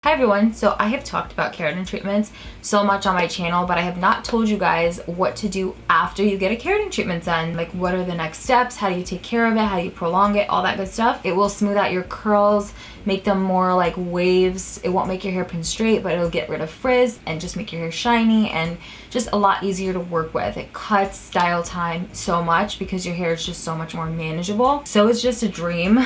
Hi everyone, so I have talked about keratin treatments so much on my channel, but I have not told you guys what to do after you get a keratin treatment done. Like, what are the next steps? How do you take care of it? How do you prolong it? All that good stuff. It will smooth out your curls, make them more like waves. It won't make your hair pin straight, but it'll get rid of frizz and just make your hair shiny and just a lot easier to work with. It cuts style time so much because your hair is just so much more manageable. So it's just a dream.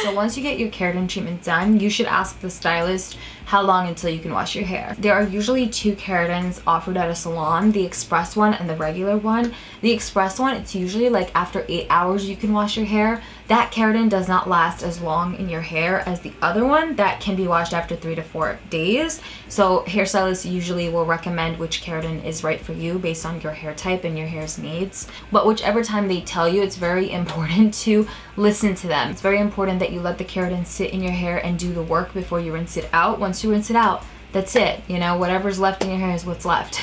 So once you get your keratin treatment done, you should ask the stylist how long until you can wash your hair. There are usually two keratins offered at a salon, the express one and the regular one. The express one, it's usually like after 8 hours you can wash your hair. That keratin does not last as long in your hair as the other one that can be washed after 3 to 4 days. So hairstylists usually will recommend which keratin is right for you based on your hair type and your hair's needs. But whichever time they tell you, it's very important to listen to them. It's very important that you let the keratin sit in your hair and do the work before you rinse it out. Once you rinse it out, that's it. You know, whatever's left in your hair is what's left.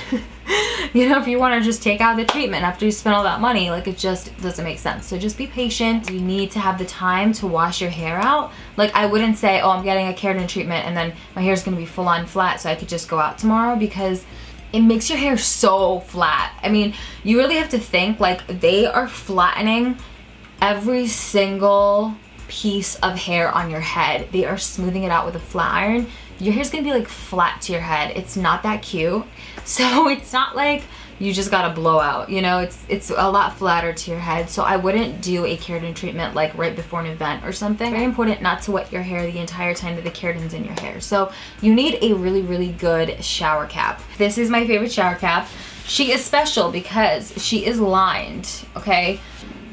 You know, if you want to just take out the treatment after you spend all that money, like, it just doesn't make sense. So just be patient. You need to have the time to wash your hair out. Like, I wouldn't say, oh, I'm getting a keratin treatment and then my hair's going to be full on flat so I could just go out tomorrow, because it makes your hair so flat. I mean, you really have to think, like, they are flattening every single piece of hair on your head. They are smoothing it out with a flat iron. Your hair's gonna be like flat to your head. It's not that cute. So it's not like you just got a blowout, you know, it's a lot flatter to your head. So I wouldn't do a keratin treatment like right before an event or something. Very important not to wet your hair the entire time that the keratin's in your hair. So you need a really, really good shower cap. This is my favorite shower cap. She is special because she is lined, okay?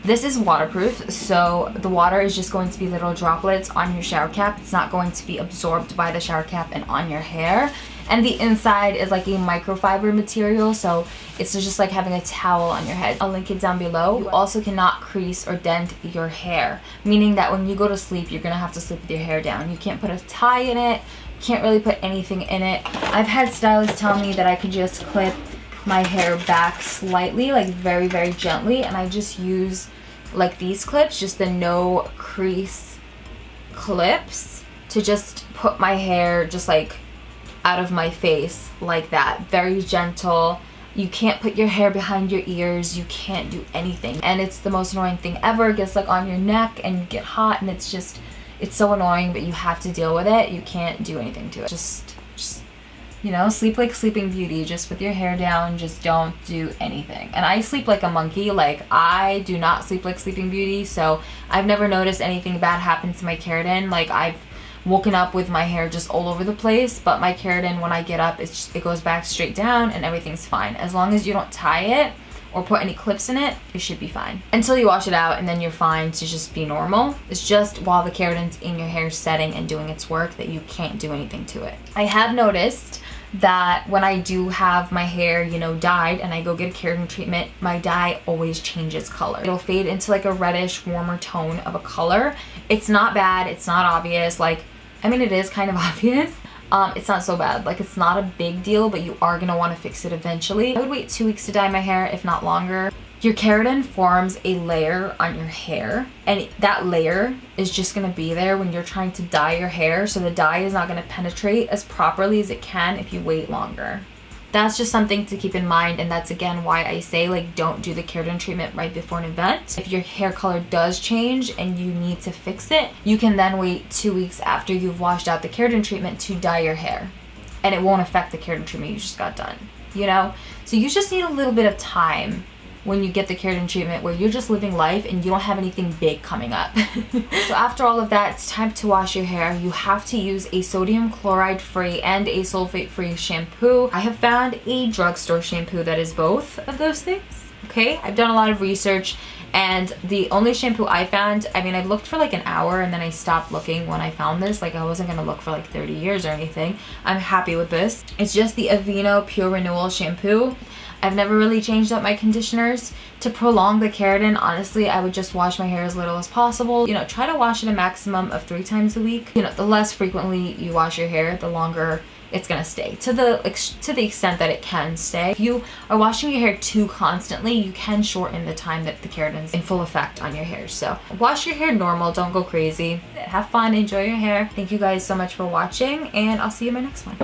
This is waterproof, so the water is just going to be little droplets on your shower cap. It's not going to be absorbed by the shower cap and on your hair. And the inside is like a microfiber material, so it's just like having a towel on your head. I'll link it down below. You also cannot crease or dent your hair, meaning that when you go to sleep, you're gonna have to sleep with your hair down. You can't put a tie in it, you can't really put anything in it. I've had stylists tell me that I could just clip my hair back slightly, like very, very gently, and I just use like these clips, just the no crease clips, to just put my hair just like out of my face like that. Very gentle. You can't put your hair behind your ears, you can't do anything, and it's the most annoying thing ever. It gets like on your neck and you get hot, and it's so annoying, but you have to deal with it. You can't do anything to it. Just you know, sleep like Sleeping Beauty, just with your hair down, just don't do anything. And I sleep like a monkey. Like, I do not sleep like Sleeping Beauty, so I've never noticed anything bad happen to my keratin. Like, I've woken up with my hair just all over the place, but my keratin, when I get up, it goes back straight down and everything's fine. As long as you don't tie it or put any clips in it, it should be fine. Until you wash it out, and then you're fine to just be normal. It's just while the keratin's in your hair setting and doing its work that you can't do anything to it. I have noticed that when I do have my hair, you know, dyed and I go get a keratin treatment, my dye always changes color. It'll fade into like a reddish, warmer tone of a color. It's not bad, it's not obvious. Like, I mean, it is kind of obvious. It's not so bad. Like, it's not a big deal, but you are gonna wanna fix it eventually. I would wait 2 weeks to dye my hair, if not longer. Your keratin forms a layer on your hair, and that layer is just gonna be there when you're trying to dye your hair, so the dye is not gonna penetrate as properly as it can if you wait longer. That's just something to keep in mind, and that's again why I say, like, don't do the keratin treatment right before an event. If your hair color does change and you need to fix it, you can then wait 2 weeks after you've washed out the keratin treatment to dye your hair, and it won't affect the keratin treatment you just got done, you know? So you just need a little bit of time when you get the keratin treatment where you're just living life and you don't have anything big coming up. So after all of that, it's time to wash your hair. You have to use a sodium chloride free and a sulfate free shampoo. I have found a drugstore shampoo that is both of those things. Okay, I've done a lot of research, and the only shampoo I found, I mean, I looked for like an hour and then I stopped looking when I found this. Like, I wasn't gonna look for like 30 years or anything. I'm happy with this. It's just the Aveeno Pure Renewal shampoo. I've never really changed up my conditioners. To prolong the keratin, honestly, I would just wash my hair as little as possible. You know, try to wash it a maximum of 3 times a week. You know, the less frequently you wash your hair, the longer it's gonna stay, to the extent that it can stay. If you are washing your hair too constantly, you can shorten the time that the keratin treatments in full effect on your hair. So wash your hair normal, don't go crazy. Have fun, enjoy your hair. Thank you guys so much for watching, and I'll see you in my next one.